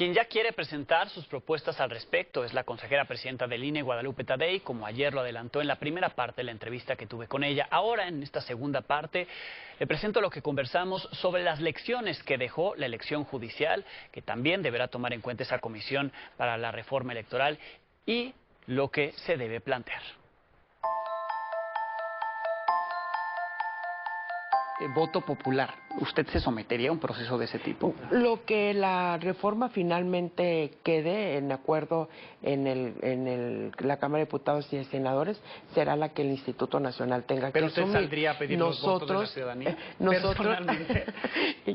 Quien ya quiere presentar sus propuestas al respecto es la consejera presidenta del INE, Guadalupe Tadei, como ayer lo adelantó en la primera parte de la entrevista que tuve con ella. Ahora, en esta segunda parte, le presento lo que conversamos sobre las lecciones que dejó la elección judicial, que también deberá tomar en cuenta esa comisión para la reforma electoral, y lo que se debe plantear. Voto popular. ¿Usted se sometería a un proceso de ese tipo? Lo que la reforma finalmente quede en acuerdo en la Cámara de Diputados y de Senadores será la que el Instituto Nacional tenga que asumir. ¿Pero usted saldría a pedir los votos de la ciudadanía? Personalmente.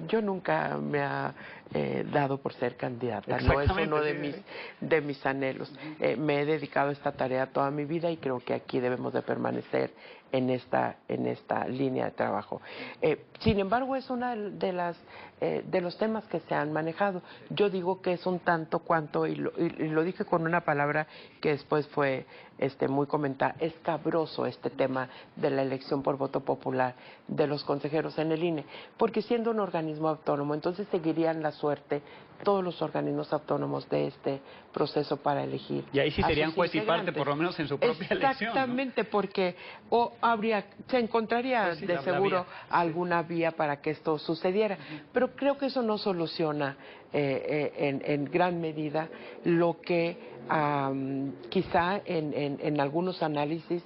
Yo nunca me ha dado por ser candidata, no es uno de mis anhelos. Me he dedicado a esta tarea toda mi vida y creo que aquí debemos de permanecer en esta línea de trabajo. Sin embargo, es una de los temas que se han manejado. Yo digo que es un tanto cuanto, y lo dije con una palabra que después fue muy comentada, escabroso este tema de la elección por voto popular de los consejeros en el INE, porque siendo un organismo autónomo, entonces seguirían la suerte todos los organismos autónomos de este proceso para elegir. Y ahí sí serían juez y parte, por lo menos en su propia elección. Exactamente, ¿no? Porque se encontraría pues sí, de seguro alguna vía para que esto sucediera. Pero creo que eso no soluciona en gran medida lo que quizá en algunos análisis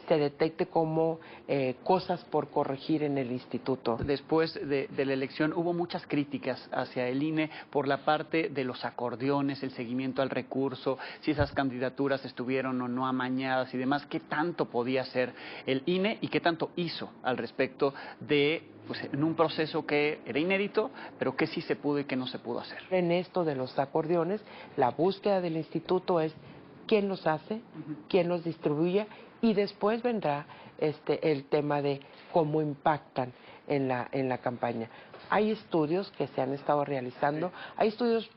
se detecte como cosas por corregir en el instituto. Después de la elección hubo muchas críticas hacia el INE por la parte de los acordeones, el seguimiento al recurso, si esas candidaturas estuvieron o no amañadas y demás. ¿Qué tanto podía hacer el INE y qué tanto hizo al respecto de, pues, en un proceso que era inédito, pero que sí se pudo y que no se pudo hacer? En esto de los acordeones, la búsqueda del instituto es quién los hace, quién los distribuye, y después vendrá el tema de cómo impactan en la campaña. Hay estudios que se han estado realizando, hay estudios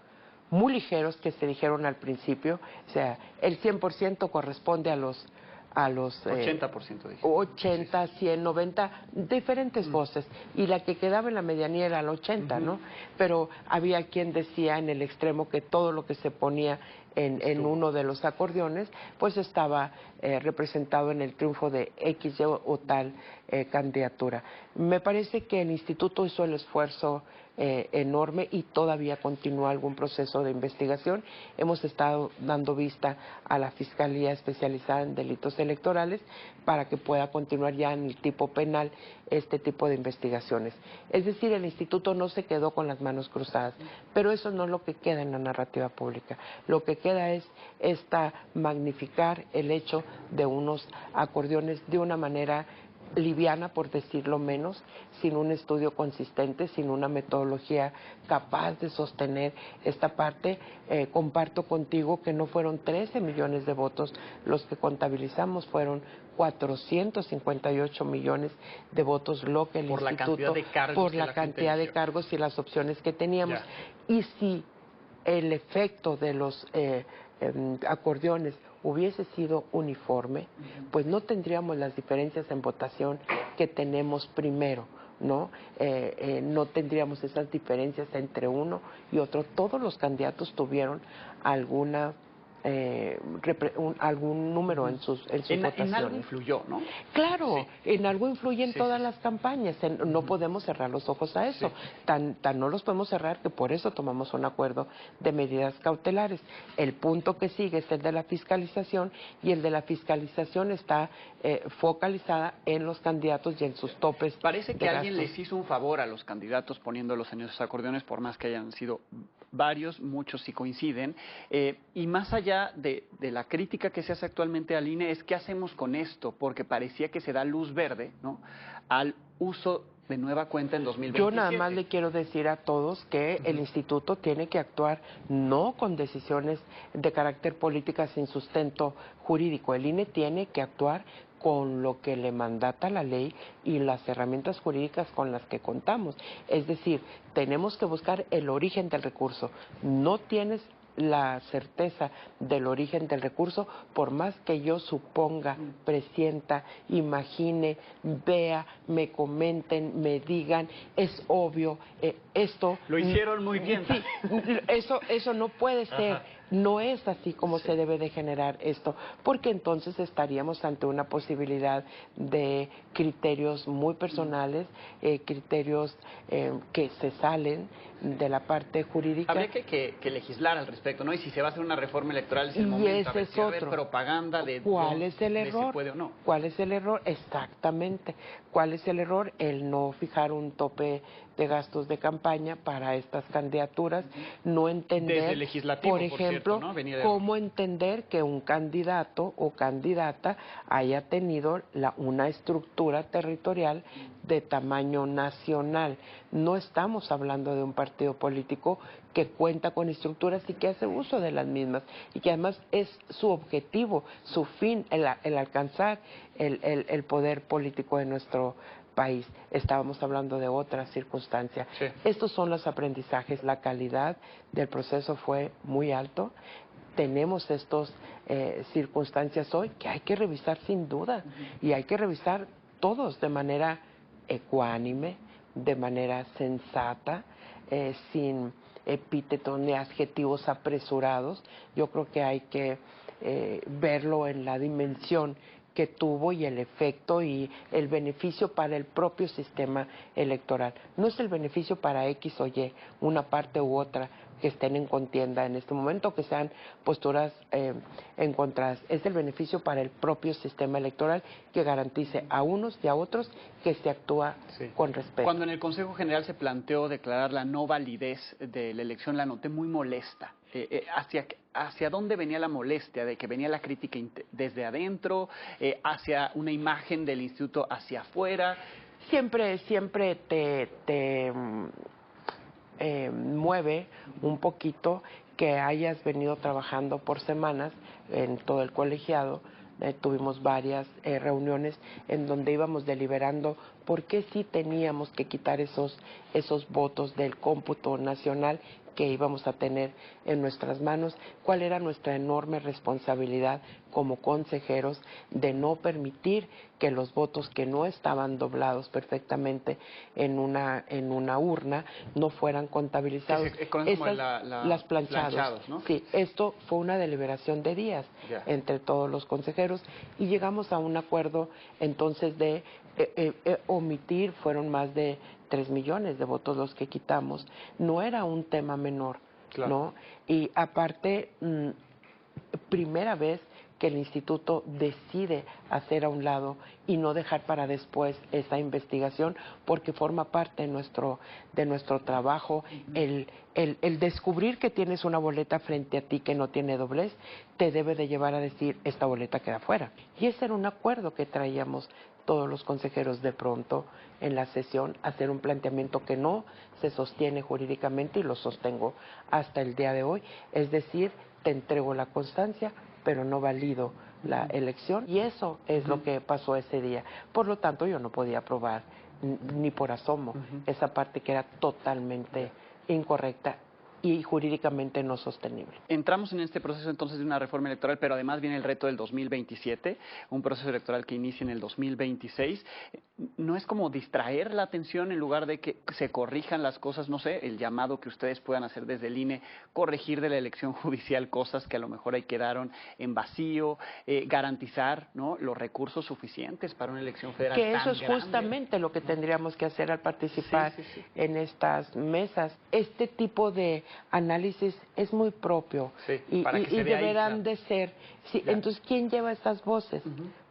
muy ligeros que se dijeron al principio, o sea, el 100% corresponde a los 80%, dije. 80, 100, 90, diferentes voces, y la que quedaba en la medianía era el 80, ¿no? Pero había quien decía en el extremo que todo lo que se ponía en uno de los acordeones, pues estaba representado en el triunfo de X o tal candidatura. Me parece que el instituto hizo el esfuerzo enorme y todavía continúa algún proceso de investigación. Hemos estado dando vista a la Fiscalía Especializada en Delitos Electorales para que pueda continuar ya en el tipo penal este tipo de investigaciones. Es decir, el instituto no se quedó con las manos cruzadas, pero eso no es lo que queda en la narrativa pública. Lo que queda es magnificar el hecho de unos acordeones de una manera liviana, por decirlo menos, sin un estudio consistente, sin una metodología capaz de sostener esta parte. Comparto contigo que no fueron 13 millones de votos los que contabilizamos, fueron 458 millones de votos lo que el instituto, por la cantidad de cargos y las opciones que teníamos. Y si el efecto de los acordeones hubiese sido uniforme, pues no tendríamos las diferencias en votación que tenemos primero, ¿no? No tendríamos esas diferencias entre uno y otro. Todos los candidatos tuvieron algún número en sus votaciones. En algo influyó, ¿no? Claro, sí. En algo influye en todas las campañas. No podemos cerrar los ojos a eso. Tan no los podemos cerrar que por eso tomamos un acuerdo de medidas cautelares. El punto que sigue es el de la fiscalización, y el de la fiscalización está focalizada en los candidatos y en sus topes. Parece que alguien les hizo un favor a los candidatos poniéndolos en esos acordeones, por más que hayan sido varios, muchos sí coinciden, y más allá de la crítica que se hace actualmente al INE es qué hacemos con esto, porque parecía que se da luz verde, ¿no?, al uso de nueva cuenta en 2027. Yo nada más le quiero decir a todos que el instituto tiene que actuar no con decisiones de carácter política sin sustento jurídico. El INE tiene que actuar con lo que le mandata la ley y las herramientas jurídicas con las que contamos. Es decir, tenemos que buscar el origen del recurso. No tienes la certeza del origen del recurso, por más que yo suponga, presienta, imagine, vea, me comenten, me digan, es obvio, esto... Lo hicieron muy bien. Sí, eso no puede ser. Ajá. No es así como se debe de generar esto, porque entonces estaríamos ante una posibilidad de criterios muy personales, criterios que se salen de la parte jurídica. Habría que legislar al respecto, ¿no? Y si se va a hacer una reforma electoral es el momento, a ver si va a haber propaganda de ¿cuál es el error? Si puede o no. ¿Cuál es el error? Exactamente. ¿Cuál es el error? El no fijar un tope de gastos de campaña para estas candidaturas, no entender, desde el legislativo, por ejemplo, ¿no? cómo entender que un candidato o candidata haya tenido una estructura territorial de tamaño nacional. No estamos hablando de un partido político que cuenta con estructuras y que hace uso de las mismas y que además es su objetivo, su fin, el alcanzar el poder político de nuestro país. Estábamos hablando de otra circunstancia. Sí. Estos son los aprendizajes. La calidad del proceso fue muy alto. Tenemos estas circunstancias hoy que hay que revisar sin duda y hay que revisar todos de manera ecuánime, de manera sensata, sin epítetos ni adjetivos apresurados. Yo creo que hay que verlo en la dimensión que tuvo y el efecto y el beneficio para el propio sistema electoral. No es el beneficio para X o Y, una parte u otra que estén en contienda en este momento, que sean posturas encontradas. Es el beneficio para el propio sistema electoral que garantice a unos y a otros que se actúa con respeto. Cuando en el Consejo General se planteó declarar la no validez de la elección, la noté muy molesta. ¿Hacia dónde venía la molestia? ¿De que venía la crítica desde adentro? ¿Hacia una imagen del instituto hacia afuera? Siempre te mueve un poquito que hayas venido trabajando por semanas en todo el colegiado. Tuvimos varias reuniones en donde íbamos deliberando por qué sí teníamos que quitar esos votos del cómputo nacional que íbamos a tener en nuestras manos, cuál era nuestra enorme responsabilidad como consejeros de no permitir que los votos que no estaban doblados perfectamente en una urna no fueran contabilizados. Las planchados, ¿no? Sí, esto fue una deliberación de días entre todos los consejeros y llegamos a un acuerdo entonces de omitir, fueron más de 3 millones de votos los que quitamos. No era un tema menor, ¿no? Y aparte, primera vez que el instituto decide hacer a un lado y no dejar para después esa investigación, porque forma parte de nuestro trabajo. El descubrir que tienes una boleta frente a ti que no tiene doblez, te debe de llevar a decir, esta boleta queda fuera. Y ese era un acuerdo que traíamos todos los consejeros de pronto en la sesión, hacer un planteamiento que no se sostiene jurídicamente y lo sostengo hasta el día de hoy, es decir, te entrego la constancia, pero no valido la elección, y eso es lo que pasó ese día. Por lo tanto, yo no podía aprobar ni por asomo esa parte que era totalmente incorrecta y jurídicamente no sostenible. Entramos en este proceso entonces de una reforma electoral, pero además viene el reto del 2027, un proceso electoral que inicia en el 2026. ¿No es como distraer la atención en lugar de que se corrijan las cosas? No sé, el llamado que ustedes puedan hacer desde el INE, corregir de la elección judicial cosas que a lo mejor ahí quedaron en vacío, garantizar, ¿no?, los recursos suficientes para una elección federal que tan eso es grande. Justamente lo que tendríamos que hacer al participar en estas mesas. Este tipo de análisis es muy propio y deberán de ser. Entonces, ¿quién lleva estas voces?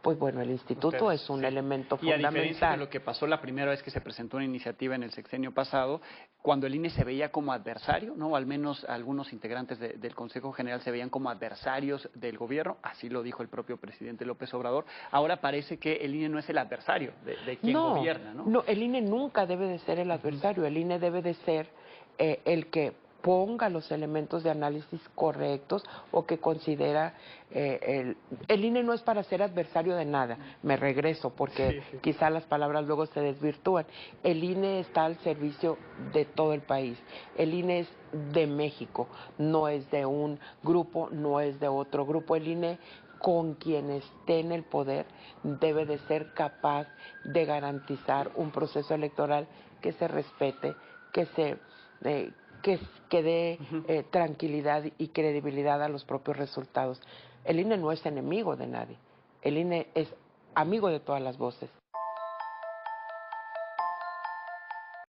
Pues bueno, el instituto es un elemento fundamental. Y a diferencia de lo que pasó la primera vez que se presentó una iniciativa en el sexenio pasado, cuando el INE se veía como adversario, ¿no? O al menos algunos integrantes del Consejo General se veían como adversarios del gobierno, así lo dijo el propio presidente López Obrador. Ahora parece que el INE no es el adversario de quien gobierna, ¿no? No, el INE nunca debe de ser el adversario, el INE debe de ser el que ponga los elementos de análisis correctos o que considera el INE no es para ser adversario de nada. Me regreso porque quizá las palabras luego se desvirtúan. El INE está al servicio de todo el país. El INE es de México, no es de un grupo, no es de otro grupo. El INE, con quien esté en el poder, debe de ser capaz de garantizar un proceso electoral que se respete, que dé tranquilidad y credibilidad a los propios resultados. El INE no es enemigo de nadie, el INE es amigo de todas las voces.